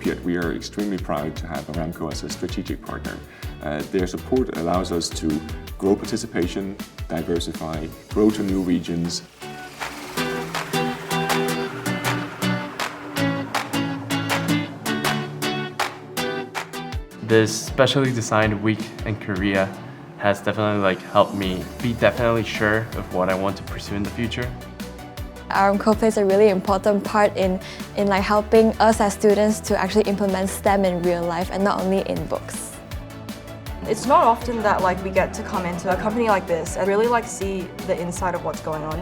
Olympiad, we are extremely proud to have Aramco as a strategic partner. Their support allows us to grow participation, diversify, grow to new regions. This specially designed week in Korea has definitely helped me be definitely sure of what I want to pursue in the future. Aramco plays a really important part in helping us as students to actually implement STEM in real life and not only in books. It's not often that we get to come into a company like this and really see the inside of what's going on.